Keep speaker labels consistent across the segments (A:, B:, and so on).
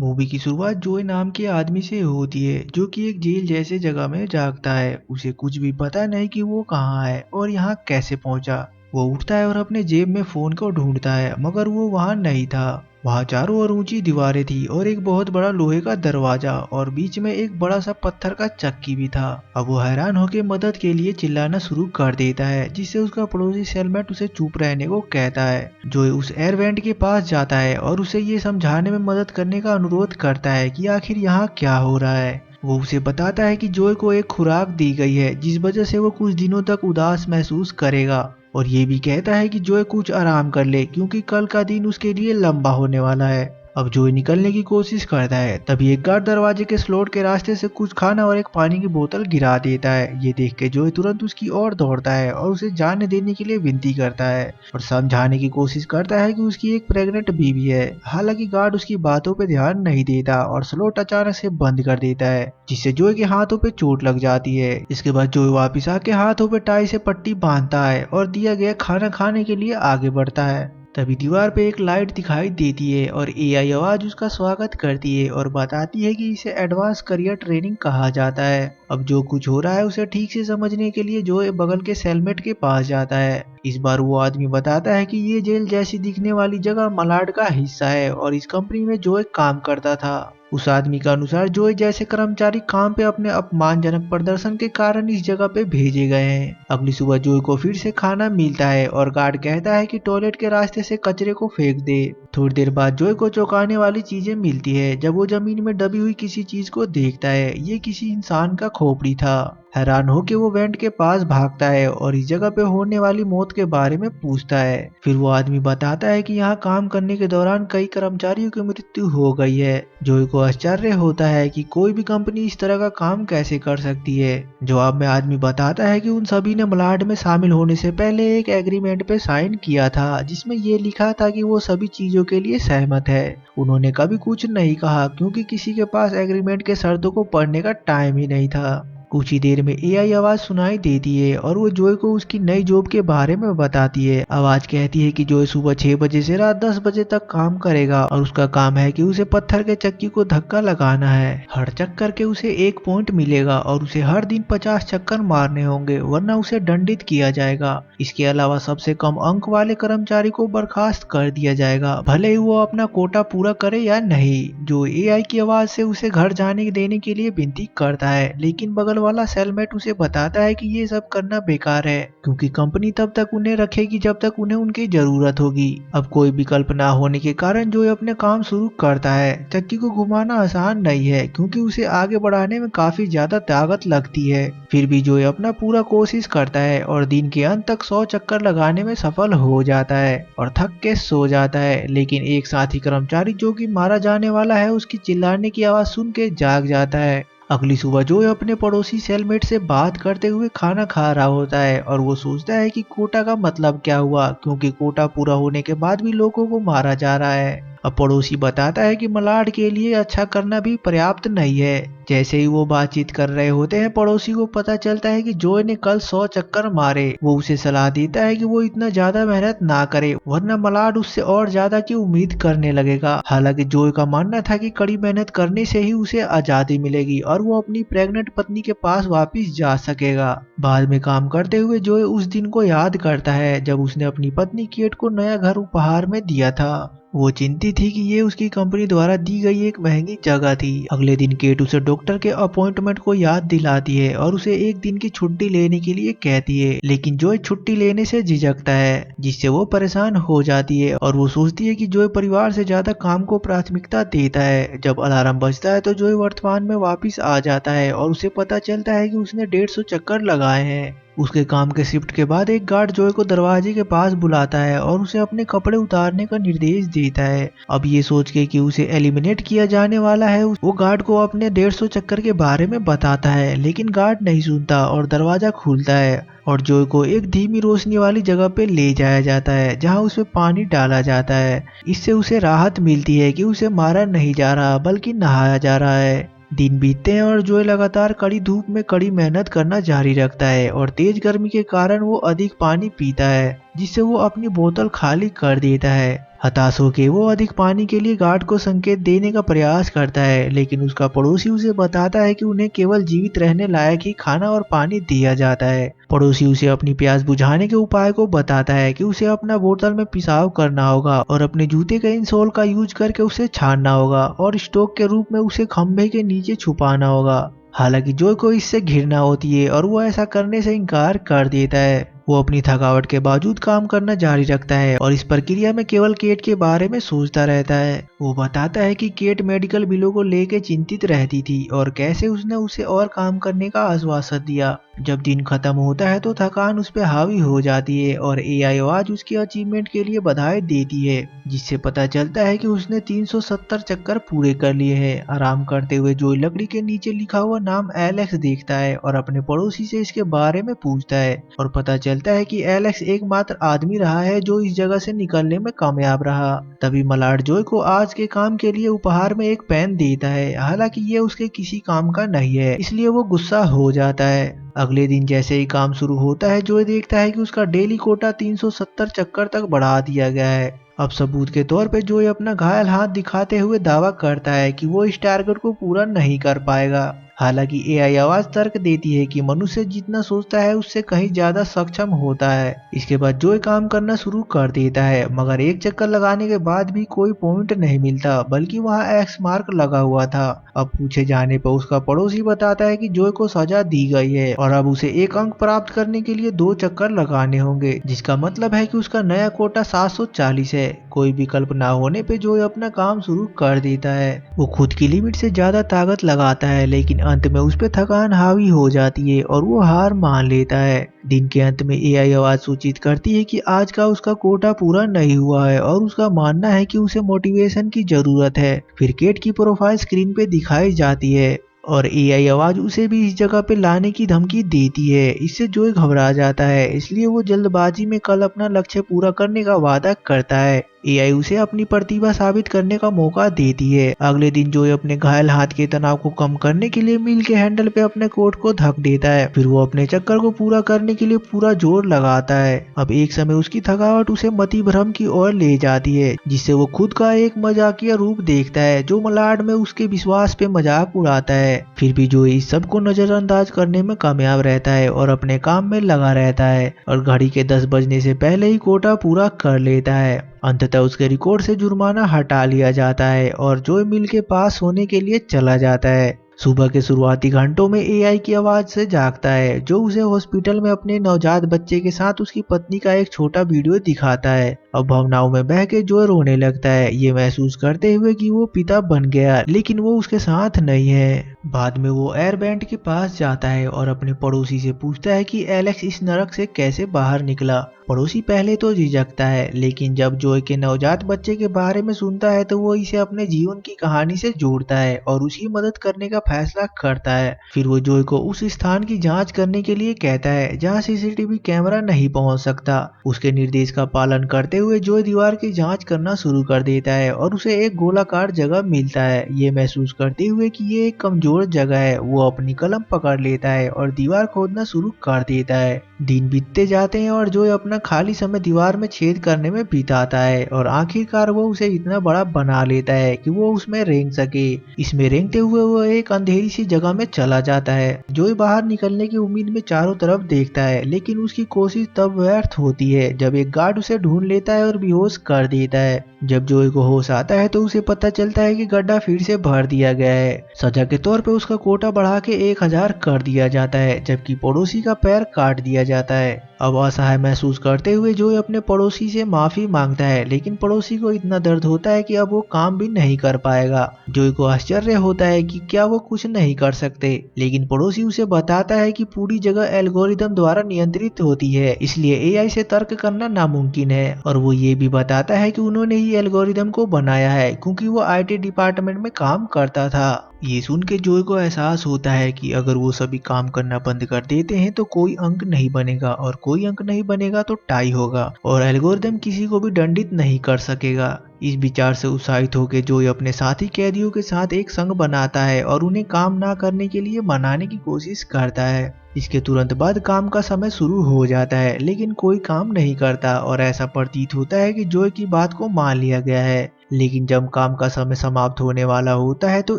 A: Movie की शुरुआत जोए नाम के आदमी से होती है जो कि एक जेल जैसे जगह में जागता है। उसे कुछ भी पता नहीं कि वो कहाँ है और यहाँ कैसे पहुंचा। वो उठता है और अपने जेब में फोन को ढूंढता है मगर वो वहाँ नहीं था। वहाँ चारों ओर ऊंची दीवारें थी और एक बहुत बड़ा लोहे का दरवाजा और बीच में एक बड़ा सा पत्थर का चक्की भी था। अब वो हैरान होकर मदद के लिए चिल्लाना शुरू कर देता है जिससे उसका पड़ोसी सेलमेट उसे चुप रहने को कहता है। जो उस एयर वेंट के पास जाता है और उसे ये समझाने में मदद करने का अनुरोध करता है कि आखिर यहाँ क्या हो रहा है। वो उसे बताता है कि जोय को एक खुराक दी गई है जिस वजह से वो कुछ दिनों तक उदास महसूस करेगा और ये भी कहता है कि जोय कुछ आराम कर ले क्योंकि कल का दिन उसके लिए लंबा होने वाला है। अब जोय निकलने की कोशिश करता है तभी एक गार्ड दरवाजे के स्लॉट के रास्ते से कुछ खाना और एक पानी की बोतल गिरा देता है। ये देख के जोय तुरंत उसकी ओर दौड़ता है और उसे जाने देने के लिए विनती करता है और समझाने की कोशिश करता है कि उसकी एक प्रेग्नेंट बीवी है। हालांकि गार्ड उसकी बातों पे ध्यान नहीं देता और स्लॉट अचानक से बंद कर देता है जिससे जोय के हाथों पे चोट लग जाती है। इसके बाद जोय वापिस आके हाथों पे टाई से पट्टी बांधता है और दिया गया खाना खाने के लिए आगे बढ़ता है। तभी दीवार पे एक लाइट दिखाई देती है और एआई आवाज उसका स्वागत करती है और बताती है कि इसे एडवांस करियर ट्रेनिंग कहा जाता है। अब जो कुछ हो रहा है उसे ठीक से समझने के लिए जो बगल के सेलमेट के पास जाता है। इस बार वो आदमी बताता है कि ये जेल जैसी दिखने वाली जगह मलाड का हिस्सा है और इस कंपनी में जो काम करता था। उस आदमी का अनुसार जोय जैसे कर्मचारी काम पे अपने अपमानजनक प्रदर्शन के कारण इस जगह पे भेजे गए हैं। अगली सुबह जोय को फिर से खाना मिलता है और गार्ड कहता है कि टॉयलेट के रास्ते से कचरे को फेंक दे। थोड़ी देर बाद जोय को चौंकाने वाली चीजें मिलती है जब वो जमीन में दबी हुई किसी चीज को देखता है। ये किसी इंसान का खोपड़ी था। हैरान होकर वो वेंट के पास भागता है और इस जगह पे होने वाली मौत के बारे में पूछता है। फिर वो आदमी बताता है कि यहाँ काम करने के दौरान कई कर्मचारियों की मृत्यु हो गई है। जोय को आश्चर्य होता है कि कोई भी कंपनी इस तरह का काम कैसे कर सकती है। जवाब में आदमी बताता है कि उन सभी ने मलाड में शामिल होने से पहले एक एग्रीमेंट पे साइन किया था जिसमें ये लिखा था कि वो सभी चीजों के लिए सहमत है। उन्होंने कभी कुछ नहीं कहा क्योंकि किसी के पास एग्रीमेंट के शर्तों को पढ़ने का टाइम ही नहीं था। कुछ ही देर में एआई आवाज सुनाई देती है और वो जोय को उसकी नई जॉब के बारे में बताती है। आवाज कहती है कि जोय सुबह 6 बजे से रात 10 बजे तक काम करेगा और उसका काम है कि उसे पत्थर के चक्की को धक्का लगाना है। हर चक्कर के उसे 1 पॉइंट मिलेगा और उसे हर दिन 50 चक्कर मारने होंगे वरना उसे दंडित किया जाएगा। इसके अलावा सबसे कम अंक वाले कर्मचारी को बर्खास्त कर दिया जाएगा भले ही वो अपना कोटा पूरा करे या नहीं। जो एआई की आवाज से उसे घर जाने देने के लिए विनती करता है लेकिन बगल वाला सेलमेट उसे बताता है कि ये सब करना बेकार है क्योंकि कंपनी तब तक उन्हें रखेगी जब तक उन्हें उनकी जरूरत होगी। अब कोई विकल्प ना होने के कारण जो अपने काम शुरू करता है। चक्की को घुमाना आसान नहीं है क्योंकि उसे आगे बढ़ाने में काफी ज्यादा ताकत लगती है। फिर भी जो अपना पूरा कोशिश करता है और दिन के अंत तक 100 चक्कर लगाने में सफल हो जाता है और थक के सो जाता है। लेकिन एक साथी कर्मचारी जो कि मारा जाने वाला है उसकी चिल्लाने की आवाज सुन के जाग जाता है। अगली सुबह जोय अपने पड़ोसी सेलमेट से बात करते हुए खाना खा रहा होता है और वो सोचता है कि कोटा का मतलब क्या हुआ क्योंकि कोटा पूरा होने के बाद भी लोगों को मारा जा रहा है। अब पड़ोसी बताता है कि मलाड के लिए अच्छा करना भी पर्याप्त नहीं है। जैसे ही वो बातचीत कर रहे होते हैं पड़ोसी को पता चलता है कि जोय ने कल 100 चक्कर मारे। वो उसे सलाह देता है कि वो इतना ज्यादा मेहनत ना करे वरना मलाड उससे और ज्यादा की उम्मीद करने लगेगा। हालांकि जोय का मानना था कि कड़ी मेहनत करने से ही उसे आजादी मिलेगी और वो अपनी प्रेग्नेंट पत्नी के पास वापिस जा सकेगा। बाद में काम करते हुए जोय उस दिन को याद करता है जब उसने अपनी पत्नी केट को नया घर उपहार में दिया था। वो चिंतित थी कि ये उसकी कंपनी द्वारा दी गई एक महंगी जगह थी। अगले दिन केट उसे डॉक्टर के अपॉइंटमेंट को याद दिलाती है और उसे एक दिन की छुट्टी लेने के लिए कहती है लेकिन जोय छुट्टी लेने से झिझकता है जिससे वो परेशान हो जाती है और वो सोचती है कि जोय परिवार से ज्यादा काम को प्राथमिकता देता है। जब अलार्म बजता है तो जोय वर्तमान में वापिस आ जाता है और उसे पता चलता है कि उसने 150 चक्कर लगाए हैं। उसके काम के शिफ्ट के बाद एक गार्ड जोय को दरवाजे के पास बुलाता है और उसे अपने कपड़े उतारने का निर्देश देता है। अब ये सोच के कि उसे एलिमिनेट किया जाने वाला है वो गार्ड को अपने 150 चक्कर के बारे में बताता है लेकिन गार्ड नहीं सुनता और दरवाजा खुलता है और जोय को एक धीमी रोशनी वाली जगह पे ले जाया जाता है जहां उसे पानी डाला जाता है। इससे उसे राहत मिलती है कि उसे मारा नहीं जा रहा बल्कि नहाया जा रहा है। दिन बीतते हैं और जोय लगातार कड़ी धूप में कड़ी मेहनत करना जारी रखता है और तेज गर्मी के कारण वो अधिक पानी पीता है। जिससे वो अपनी बोतल खाली कर देता है। हताश होकर वो अधिक पानी के लिए गार्ड को संकेत देने का प्रयास करता है, लेकिन उसका पड़ोसी उसे बताता है कि उन्हें केवल जीवित रहने लायक ही खाना और पानी दिया जाता है। पड़ोसी उसे अपनी प्यास बुझाने के उपाय को बताता है कि उसे अपना बोतल में पेशाब करना होगा और अपने जूते के इंसोल का यूज करके उसे छानना होगा और स्टोक के रूप में उसे खंभे के नीचे छुपाना होगा। हालांकि जोय को इससे घृणा होती है और वो ऐसा करने से इनकार कर देता है। वो अपनी थकावट के बावजूद काम करना जारी रखता है और इस प्रक्रिया में केवल केट के बारे में सोचता रहता है। वो बताता है कि केट मेडिकल बिलों को लेकर चिंतित रहती थी और कैसे उसने उसे और काम करने का आश्वासन दिया। जब दिन खत्म होता है तो थकान उस पर हावी हो जाती है और एआई आवाज उसके अचीवमेंट के लिए बधाई देती है, जिससे पता चलता है कि उसने 370 चक्कर पूरे कर लिए हैं। आराम करते हुए जोय लकड़ी के नीचे लिखा हुआ नाम एलेक्स देखता है और अपने पड़ोसी से इसके बारे में पूछता है और पता चलता है कि एलेक्स एकमात्र आदमी रहा है जो इस जगह से निकलने में कामयाब रहा। तभी मलाड जोय को आज के काम के लिए उपहार में एक पेन देता है, हालांकि ये उसके किसी काम का नहीं है, इसलिए वो गुस्सा हो जाता है। अगले दिन जैसे ही काम शुरू होता है, जोय देखता है कि उसका डेली कोटा 370 चक्कर तक बढ़ा दिया गया है। अब सबूत के तौर पे जोय अपना घायल हाथ दिखाते हुए दावा करता है कि वो इस टारगेट को पूरा नहीं कर पाएगा। हालांकि एआई आवाज तर्क देती है कि मनुष्य जितना सोचता है उससे कहीं ज्यादा सक्षम होता है। इसके बाद जोय काम करना शुरू कर देता है, मगर एक चक्कर लगाने के बाद भी कोई पॉइंट नहीं मिलता, बल्कि वहाँ एक्स मार्क लगा हुआ था। अब पूछे जाने पर उसका पड़ोसी बताता है कि जोय को सजा दी गई है और अब उसे एक अंक प्राप्त करने के लिए 2 चक्कर लगाने होंगे, जिसका मतलब है कि उसका नया कोटा 740 है। कोई विकल्प ना होने पे जोय अपना काम शुरू कर देता है। वो खुद की लिमिट से ज्यादा ताकत लगाता है, लेकिन अंत में उस पर थकान हावी हो जाती है और वो हार मान लेता है। दिन के अंत में एआई आवाज सूचित करती है कि आज का उसका कोटा पूरा नहीं हुआ है और उसका मानना है कि उसे मोटिवेशन की जरूरत है। फिर केट की प्रोफाइल स्क्रीन पे दिखाई जाती है और एआई आवाज उसे भी इस जगह पे लाने की धमकी देती है। इससे जोय घबरा जाता है, इसलिए वो जल्दबाजी में कल अपना लक्ष्य पूरा करने का वादा करता है। एआई उसे अपनी प्रतिभा साबित करने का मौका देती है। अगले दिन जोय अपने घायल हाथ के तनाव को कम करने के लिए मिल के हैंडल पे अपने कोट को धक देता है। फिर वो अपने चक्कर को पूरा करने के लिए पूरा जोर लगाता है। अब एक समय उसकी थकावट उसे मति भ्रम की ओर ले जाती है, जिससे वो खुद का एक मजाकिया रूप देखता है जो मलाड में उसके विश्वास पे मजाक उड़ाता है। फिर भी जोय इस सब को नजरअंदाज करने में कामयाब रहता है और अपने काम में लगा रहता है और घड़ी के 10 बजने से पहले ही कोटा पूरा कर लेता है। अंततः उसके रिकॉर्ड से जुर्माना हटा लिया जाता है और जोय मिल के पास होने के लिए चला जाता है। सुबह के शुरुआती घंटों में एआई की आवाज से जागता है, जो उसे हॉस्पिटल में अपने नवजात बच्चे के साथ उसकी पत्नी का एक छोटा वीडियो दिखाता है। अब भावनाओं में बह के जोय रोने लगता है, ये महसूस करते हुए कि वो पिता बन गया, लेकिन वो उसके साथ नहीं है। बाद में वो एयरबैंड के पास जाता है और अपने पड़ोसी से पूछता है कि एलेक्स इस नरक से कैसे बाहर निकला। पड़ोसी पहले तो झिझकता है, लेकिन जब जोय के नवजात बच्चे के बारे में सुनता है तो वो इसे अपने जीवन की कहानी से जोड़ता है और उसकी मदद करने का फैसला करता है। फिर वो जोय को उस स्थान की जांच करने के लिए कहता है जहां सीसीटीवी कैमरा नहीं पहुंच सकता। उसके निर्देश का पालन करते हुए जोय दीवार की जांच करना शुरू कर देता है और उसे एक गोलाकार जगह मिलता है। ये महसूस करते हुए कि ये एक कमजोर जगह है, वो अपनी कलम पकड़ लेता है और दीवार खोदना शुरू कर देता है। दिन बीतते जाते हैं और जोय अपना खाली समय दीवार में छेद करने में बिताता है और आखिरकार वो उसे इतना बड़ा बना लेता है कि वो उसमें रेंग सके। इसमें रेंगते हुए वो एक अंधेरी सी जगह में चला जाता है। जोय बाहर निकलने की उम्मीद में चारों तरफ देखता है, लेकिन उसकी कोशिश तब व्यर्थ होती है जब एक गार्ड उसे ढूंढ लेता है और बेहोश कर देता है। जब जोय को होश आता है तो उसे पता चलता है कि गड्ढा फिर से भर दिया गया है। सजा के तौर पे उसका कोटा बढ़ा के 1000 कर दिया जाता है, जबकि पड़ोसी का पैर काट दिया जाता है। अब असहाय महसूस करते हुए जोय अपने पड़ोसी से माफी मांगता है, लेकिन पड़ोसी को इतना दर्द होता है कि अब वो काम भी नहीं कर पाएगा। जोय को आश्चर्य होता है कि क्या वो कुछ नहीं कर सकते, लेकिन पड़ोसी उसे बताता है कि पूरी जगह एल्गोरिदम द्वारा नियंत्रित होती है, इसलिए एआई से तर्क करना नामुमकिन है। और वो ये भी बताता है कि उन्होंने ही एल्गोरिदम को बनाया है, क्योंकि वो आईटी डिपार्टमेंट में काम करता था। ये सुन के जोय को एहसास होता है कि अगर वो सभी काम करना बंद कर देते हैं तो कोई अंक नहीं बनेगा, और कोई अंक नहीं बनेगा तो टाई होगा और एल्गोरिदम किसी को भी दंडित नहीं कर सकेगा। इस विचार से उत्साहित होकर जोय अपने साथी कैदियों के साथ एक संघ बनाता है और उन्हें काम ना करने के लिए मनाने की कोशिश करता है। इसके तुरंत बाद काम का समय शुरू हो जाता है, लेकिन कोई काम नहीं करता और ऐसा प्रतीत होता है कि जोय की बात को मान लिया गया है। लेकिन जब काम का समय समाप्त होने वाला होता है तो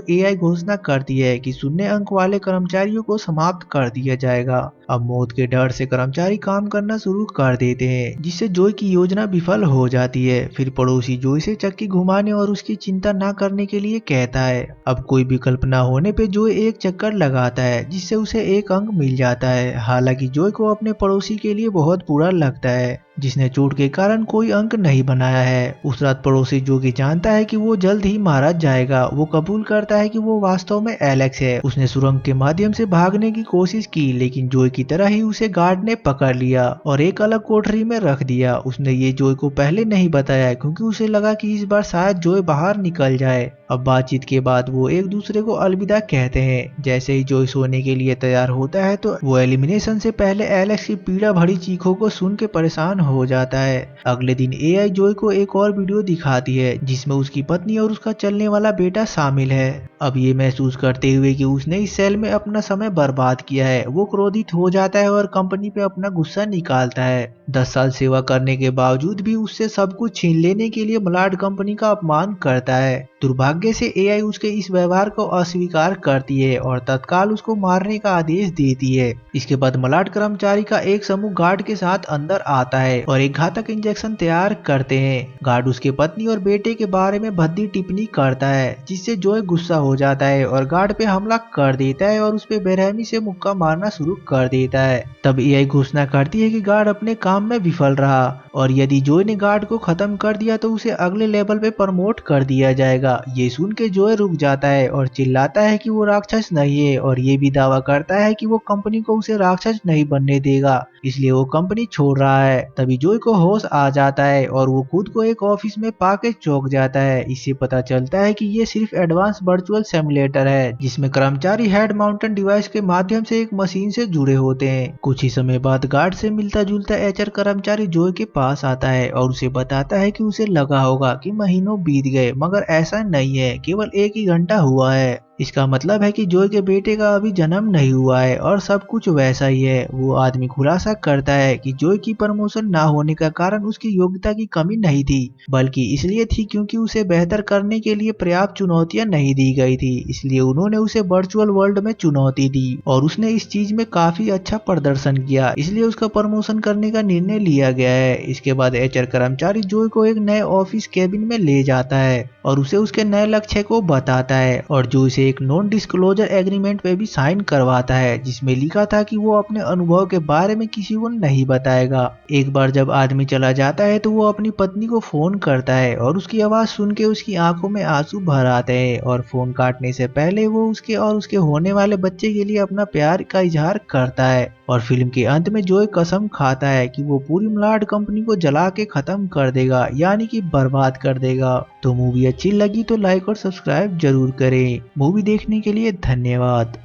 A: एआई घोषणा करती है कि शून्य अंक वाले कर्मचारियों को समाप्त कर दिया जाएगा। अब मौत के डर से कर्मचारी काम करना शुरू कर देते हैं, जिससे जोय की योजना विफल हो जाती है। फिर पड़ोसी जोय से चक्की घुमाने और उसकी चिंता न करने के लिए कहता है। अब कोई विकल्प न होने पे जोय एक चक्कर लगाता है, जिससे उसे एक अंक मिल जाता है। हालांकि जोय को अपने पड़ोसी के लिए बहुत बुरा लगता है, जिसने चोट के कारण कोई अंक नहीं बनाया है। उस रात पड़ोसी जो कि जानता है कि वो जल्द ही मारा जाएगा, वो कबूल करता है कि वो वास्तव में एलेक्स है। उसने सुरंग के माध्यम से भागने की कोशिश की, लेकिन जोय की तरह ही उसे गार्ड ने पकड़ लिया और एक अलग कोठरी में रख दिया। उसने ये जोय को पहले नहीं बताया, क्योंकि उसे लगा कि इस बार शायद जोय बाहर निकल जाए। अब बातचीत के बाद वो एक दूसरे को अलविदा कहते हैं। जैसे ही जोय सोने के लिए तैयार होता है तो वो एलिमिनेशन से पहले एलेक्स की पीड़ा भरी चीखों को सुन के परेशान हो जाता है। अगले दिन एआई जोय को एक और वीडियो दिखाती है, जिसमें उसकी पत्नी और उसका चलने वाला बेटा शामिल है। अब ये महसूस करते हुए कि उसने इस सेल में अपना समय बर्बाद किया है, वो क्रोधित हो जाता है और कंपनी पे अपना गुस्सा निकालता है। 10 साल सेवा करने के बावजूद भी उससे सब कुछ छीन लेने के लिए मलाड कंपनी का अपमान करता है। दुर्भाग्य से एआई उसके इस व्यवहार को अस्वीकार करती है और तत्काल उसको मारने का आदेश देती है। इसके बाद मलाड कर्मचारी का एक समूह गार्ड के साथ अंदर आता है और एक घातक इंजेक्शन तैयार करते हैं। गार्ड उसके पत्नी और बेटे के बारे में भद्दी टिप्पणी करता है, जिससे जोय गुस्सा हो जाता है और गार्ड पे हमला कर देता है और उस पे बेरहमी से मुक्का मारना शुरू कर देता है। तब एआई घोषणा करती है कि गार्ड अपने काम में विफल रहा और यदि जोय ने गार्ड को खत्म कर दिया तो उसे अगले लेवल पे प्रमोट कर दिया जाएगा। ये सुन के जोय रुक जाता है और चिल्लाता है कि वो राक्षस नहीं है, और ये भी दावा करता है कि वो कंपनी को उसे राक्षस नहीं बनने देगा, इसलिए वो कंपनी छोड़ रहा है। तभी जोय को होश आ जाता है और वो खुद को एक ऑफिस में पाके चौंक जाता है। इससे पता चलता है कि ये सिर्फ एडवांस वर्चुअल सिमुलेटर है, जिसमें कर्मचारी हेड माउंटेन डिवाइस के माध्यम से एक मशीन से जुड़े होते हैं। कुछ ही समय बाद गार्ड से मिलता जुलता एचआर कर्मचारी जोय के पास आता है और उसे बताता है कि उसे लगा होगा कि महीनों बीत गए, मगर ऐसा नहीं है, केवल एक ही घंटा हुआ है। इसका मतलब है कि जोय के बेटे का अभी जन्म नहीं हुआ है और सब कुछ वैसा ही है। वो आदमी खुलासा करता है कि जोय की प्रमोशन ना होने का कारण उसकी योग्यता की कमी नहीं थी, बल्कि इसलिए थी क्योंकि उसे बेहतर करने के लिए पर्याप्त चुनौतियां नहीं दी गई थी। इसलिए उन्होंने उसे वर्चुअल वर्ल्ड में चुनौती दी और उसने इस चीज में काफी अच्छा प्रदर्शन किया, इसलिए उसका प्रमोशन करने का निर्णय लिया गया है। इसके बाद एचआर कर्मचारी जोय को एक नए ऑफिस केबिन में ले जाता है और उसे उसके नए लक्ष्य को बताता है और जोय से एक नॉन डिस्क्लोजर एग्रीमेंट पे भी साइन करवाता है, जिसमें लिखा था कि वो अपने अनुभव के बारे में किसी को नहीं बताएगा। एक बार जब आदमी चला जाता है तो वो अपनी पत्नी को फोन करता है और उसकी आवाज सुन के उसकी आंखों में आंसू भर आते हैं, और फोन काटने से पहले वो उसके और उसके होने वाले बच्चे के लिए अपना प्यार का इजहार करता है। और फिल्म के अंत में जोय कसम खाता है कि वो पूरी मलाड कंपनी को जला के खत्म कर देगा, यानी कि बर्बाद कर देगा। तो मूवी अच्छी लगी तो लाइक और सब्सक्राइब जरूर करें। मूवी देखने के लिए धन्यवाद।